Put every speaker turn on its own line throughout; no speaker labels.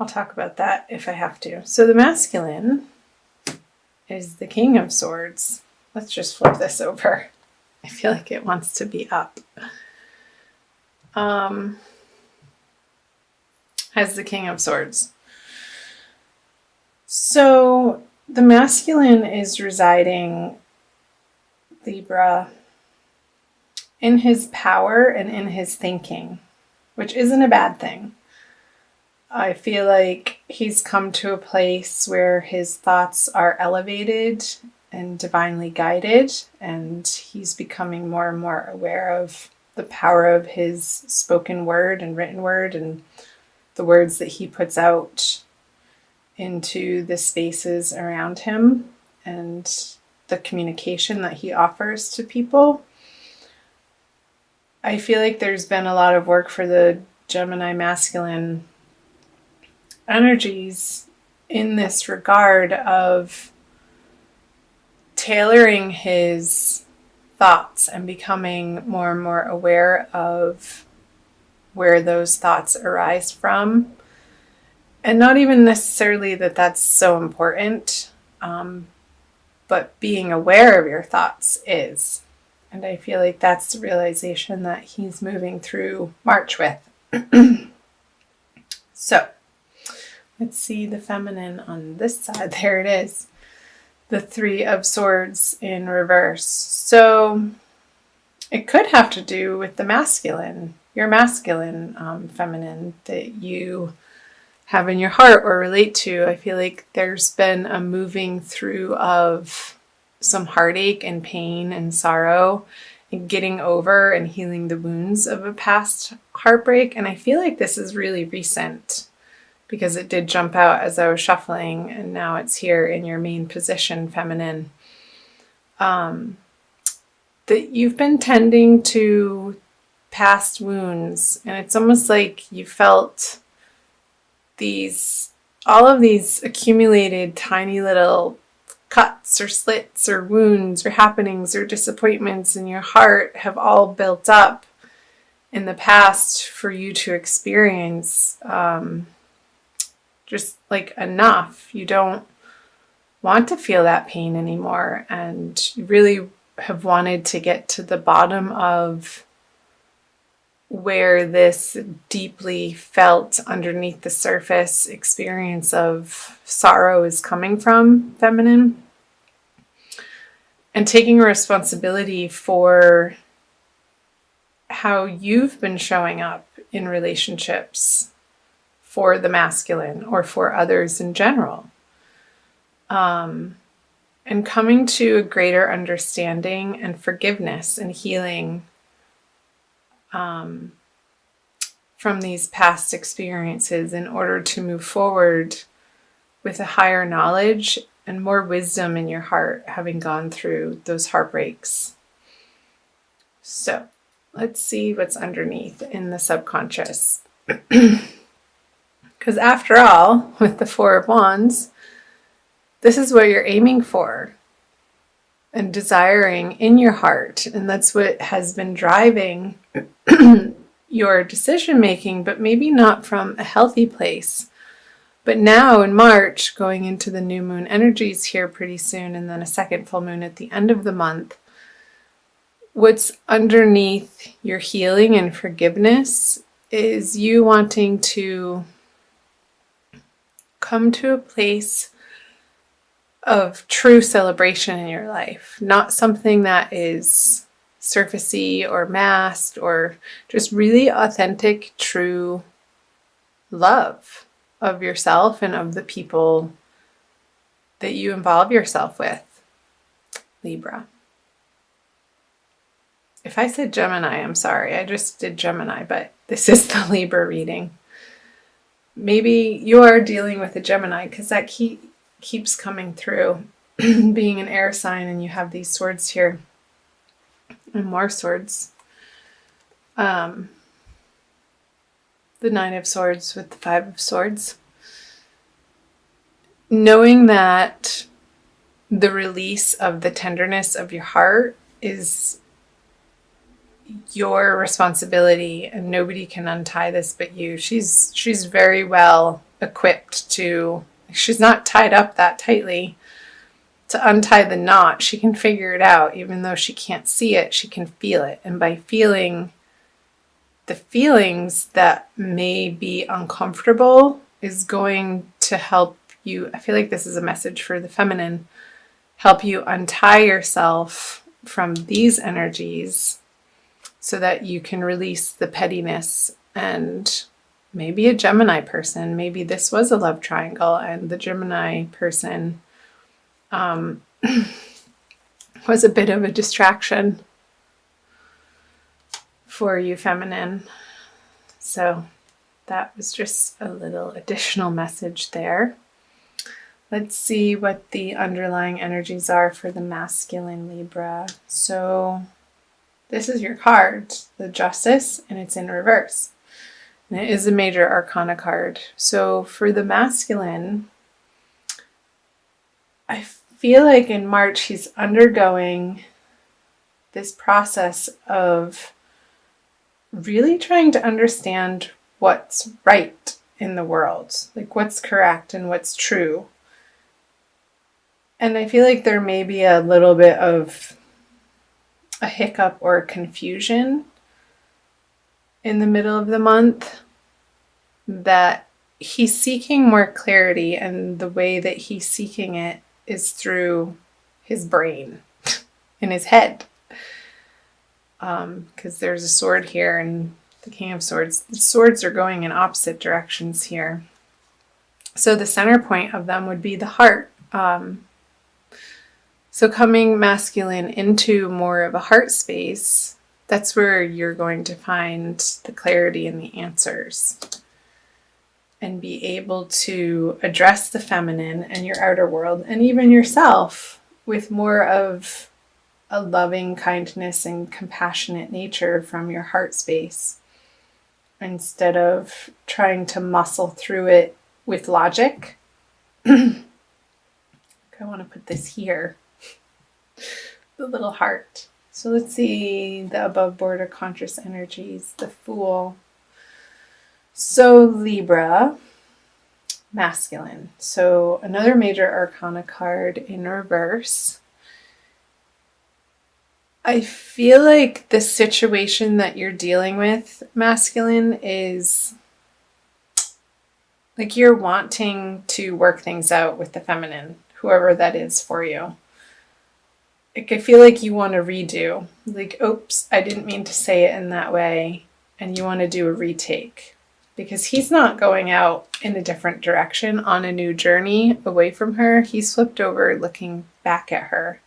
I'll talk about that if I have to. So the masculine is the King of Swords. Let's just flip this over. I feel like it wants to be up. Has the King of Swords. So the masculine is residing, Libra, in his power and in his thinking, which isn't a bad thing. I feel like he's come to a place where his thoughts are elevated and divinely guided, and he's becoming more and more aware of the power of his spoken word and written word and the words that he puts out into the spaces around him and the communication that he offers to people. I feel like there's been a lot of work for the Gemini masculine energies in this regard of tailoring his thoughts and becoming more and more aware of where those thoughts arise from. And not even necessarily that that's so important, but being aware of your thoughts is. And I feel like that's the realization that he's moving through March with. So, let's see the feminine on this side. There it is. The Three of Swords in reverse. So, it could have to do with the masculine, your masculine feminine that you have in your heart or relate to. I feel like there's been a moving through of some heartache and pain and sorrow and getting over and healing the wounds of a past heartbreak. And I feel like this is really recent because it did jump out as I was shuffling, and now it's here in your main position, feminine. That you've been tending to past wounds, and it's almost like you felt all of these accumulated tiny little cuts or slits or wounds or happenings or disappointments in your heart have all built up in the past for you to experience just like enough. You don't want to feel that pain anymore, and you really have wanted to get to the bottom of where this deeply felt underneath the surface experience of sorrow is coming from, feminine. And taking responsibility for how you've been showing up in relationships for the masculine or for others in general. And coming to a greater understanding and forgiveness and healing from these past experiences in order to move forward with a higher knowledge and more wisdom in your heart, having gone through those heartbreaks. So let's see what's underneath in the subconscious. Because after all, with the Four of Wands, this is what you're aiming for and desiring in your heart. And that's what has been driving your decision making, but maybe not from a healthy place. But now in March, going into the new moon energies here pretty soon, and then a second full moon at the end of the month, what's underneath your healing and forgiveness is you wanting to come to a place of true celebration in your life, not something that is surfacey or masked, or just really authentic, true love of yourself and of the people that you involve yourself with, Libra. If I said Gemini, I'm sorry. I just did Gemini, but this is the Libra reading. Maybe you are dealing with a Gemini because that keeps coming through. Being an air sign and you have these swords here and more swords. The Nine of Swords with the Five of Swords. Knowing that the release of the tenderness of your heart is your responsibility and nobody can untie this but you. She's very well equipped to, she's not tied up that tightly to untie the knot. She can figure it out. Even though she can't see it, she can feel it. And by feeling the feelings that may be uncomfortable is going to help you. I feel like this is a message for the feminine. Help you untie yourself from these energies so that you can release the pettiness. And maybe a Gemini person, maybe this was a love triangle and the Gemini person was a bit of a distraction for you, feminine. So that was just a little additional message there. Let's see what the underlying energies are for the masculine Libra. So this is your card, the Justice, and it's in reverse. And it is a major arcana card. So for the masculine, I feel like in March he's undergoing this process of really trying to understand what's right in the world, like what's correct and what's true. And I feel like there may be a little bit of a hiccup or confusion in the middle of the month, that he's seeking more clarity, and the way that he's seeking it is through his brain, in his head. Because there's a sword here and the King of Swords. The swords are going in opposite directions here. So the center point of them would be the heart. So coming masculine into more of a heart space, that's where you're going to find the clarity and the answers. And be able to address the feminine and your outer world, and even yourself, with more of a loving kindness and compassionate nature from your heart space, instead of trying to muscle through it with logic. I want to put this here, the little heart. So let's see the above border conscious energies, the Fool. So Libra, masculine. So another major arcana card in reverse. I feel like the situation that you're dealing with, masculine, is like you're wanting to work things out with the feminine, whoever that is for you. Like I feel like you want to redo. Like, oops, I didn't mean to say it in that way. And you want to do a retake. Because he's not going out in a different direction on a new journey away from her. He's flipped over looking back at her.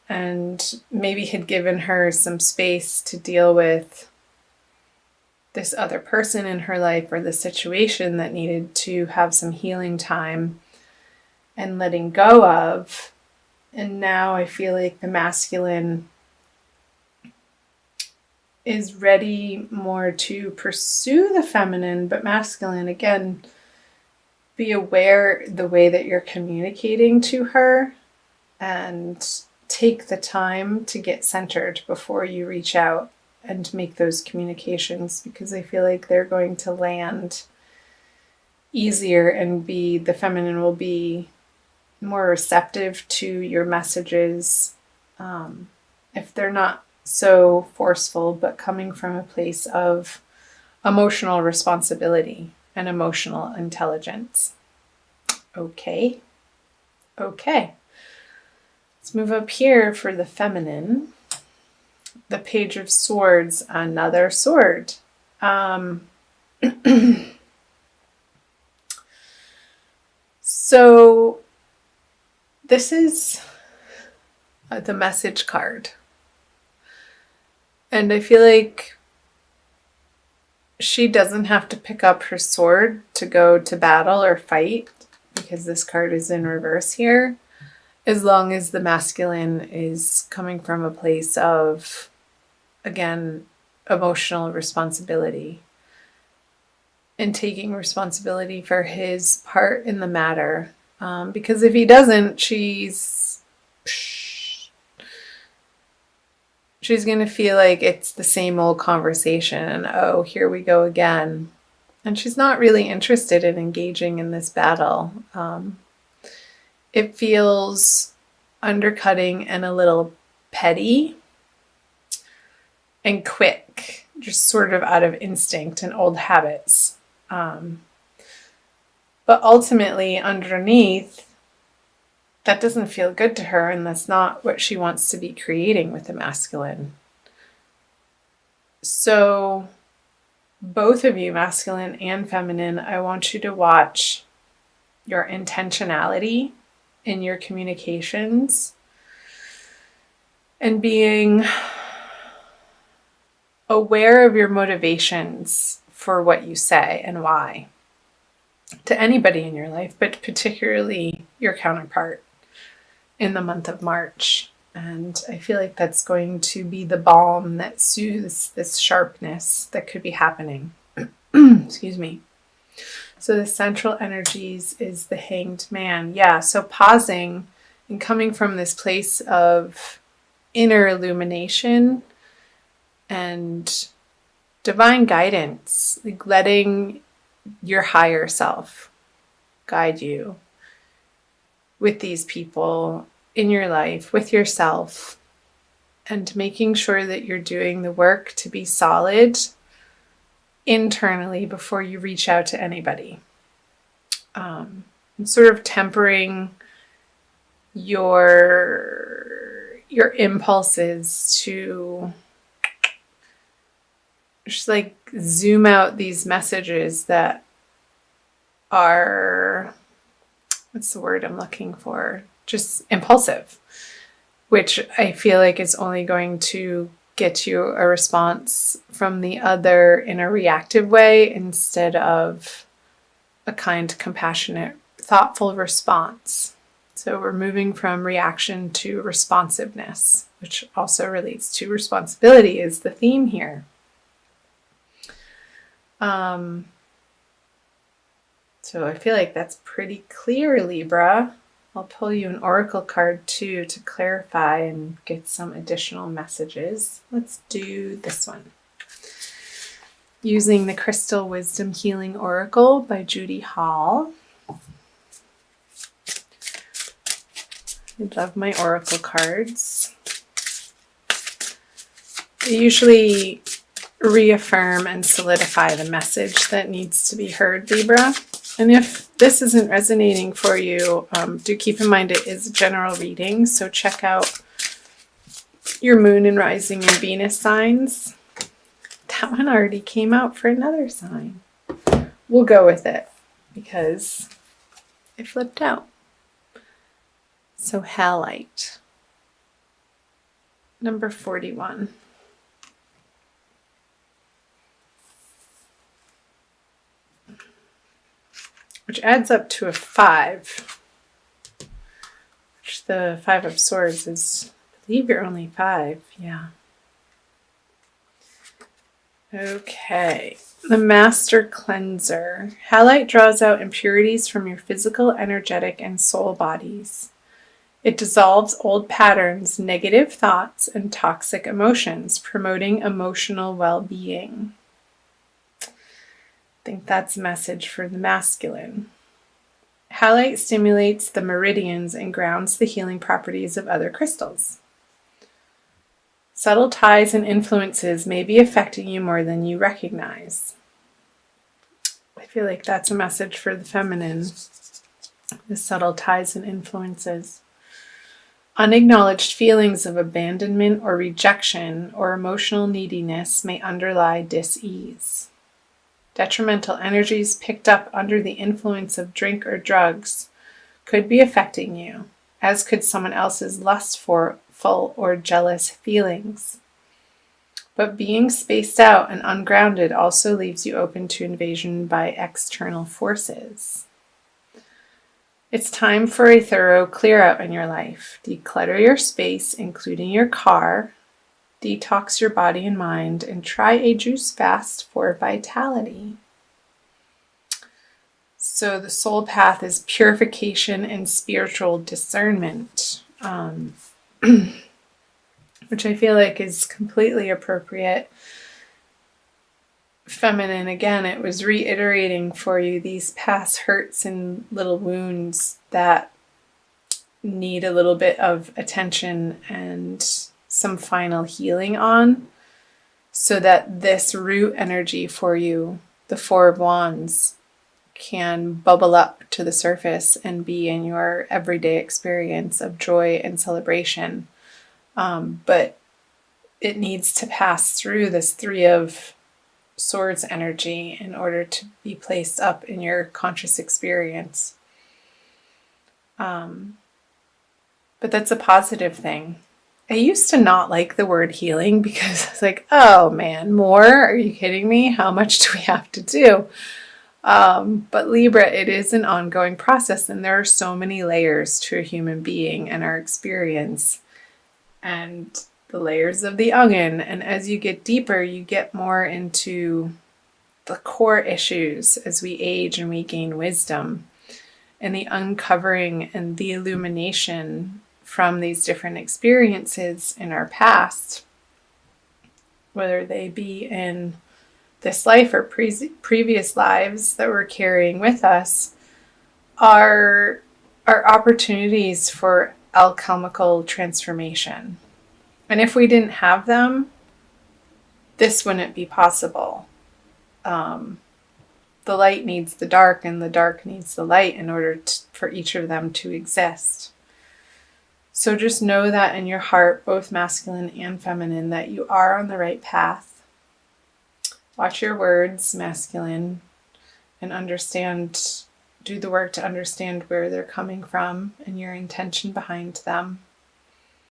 And maybe had given her some space to deal with this other person in her life, or the situation that needed to have some healing time and letting go of. And now I feel like the masculine is ready more to pursue the feminine, but masculine, again, be aware the way that you're communicating to her, and take the time to get centered before you reach out and make those communications, because I feel like they're going to land easier, and the feminine will be more receptive to your messages, if they're not so forceful, but coming from a place of emotional responsibility and emotional intelligence. Okay. Let's move up here for the feminine. The Page of Swords, another sword. So this is the message card. And I feel like she doesn't have to pick up her sword to go to battle or fight, because this card is in reverse here, as long as the masculine is coming from a place of, again, emotional responsibility and taking responsibility for his part in the matter. Because if he doesn't, she's going to feel like it's the same old conversation, and oh, here we go again. And she's not really interested in engaging in this battle. It feels undercutting and a little petty and quick, just sort of out of instinct and old habits. But ultimately, underneath, that doesn't feel good to her, and that's not what she wants to be creating with the masculine. So, both of you, masculine and feminine, I want you to watch your intentionality in your communications and being aware of your motivations for what you say and why to anybody in your life, but particularly your counterpart in the month of March. And I feel like that's going to be the balm that soothes this sharpness that could be happening. Excuse me. So the central energies is the Hanged Man. Yeah, so pausing and coming from this place of inner illumination and divine guidance, like letting your higher self guide you with these people in your life, with yourself, and making sure that you're doing the work to be solid internally before you reach out to anybody. And sort of tempering your impulses to just like zoom out these messages that are, what's the word I'm looking for? Just impulsive, which I feel like is only going to get you a response from the other in a reactive way instead of a kind, compassionate, thoughtful response. So we're moving from reaction to responsiveness, which also relates to responsibility, is the theme here. So I feel like that's pretty clear, Libra. I'll pull you an oracle card too to clarify and get some additional messages. Let's do this one. Using the Crystal Wisdom Healing Oracle by Judy Hall. I love my oracle cards. They usually reaffirm and solidify the message that needs to be heard, Libra. And if this isn't resonating for you, do keep in mind it is a general reading, so check out your moon and rising and Venus signs. That one already came out for another sign. We'll go with it because it flipped out. So halite, number 41. Which adds up to a 5. Which the 5 of Swords is, I believe you're only 5. Yeah. Okay. The Master Cleanser. Halite draws out impurities from your physical, energetic, and soul bodies. It dissolves old patterns, negative thoughts, and toxic emotions, promoting emotional well-being. I think that's a message for the masculine. Halite stimulates the meridians and grounds the healing properties of other crystals. Subtle ties and influences may be affecting you more than you recognize. I feel like that's a message for the feminine. The subtle ties and influences. Unacknowledged feelings of abandonment or rejection or emotional neediness may underlie dis-ease. Detrimental energies picked up under the influence of drink or drugs could be affecting you, as could someone else's lustful or jealous feelings. But being spaced out and ungrounded also leaves you open to invasion by external forces. It's time for a thorough clear out in your life. Declutter your space, including your car, detox your body and mind, and try a juice fast for vitality. So the soul path is purification and spiritual discernment, which I feel like is completely appropriate feminine, again, it was reiterating for you these past hurts and little wounds that need a little bit of attention and some final healing on, so that this root energy for you, the Four of Wands, can bubble up to the surface and be in your everyday experience of joy and celebration. But it needs to pass through this Three of Swords energy in order to be placed up in your conscious experience. But that's a positive thing. I used to not like the word healing because it's like, oh man, more? Are you kidding me? How much do we have to do? But Libra, it is an ongoing process, and there are so many layers to a human being and our experience, and the layers of the onion. And as you get deeper, you get more into the core issues as we age and we gain wisdom, and the uncovering and the illumination from these different experiences in our past, whether they be in this life or previous lives that we're carrying with us, are opportunities for alchemical transformation. And if we didn't have them, this wouldn't be possible. The light needs the dark, and the dark needs the light in order for each of them to exist. So just know that in your heart, both masculine and feminine, that you are on the right path. Watch your words, masculine, and understand, do the work to understand where they're coming from and your intention behind them.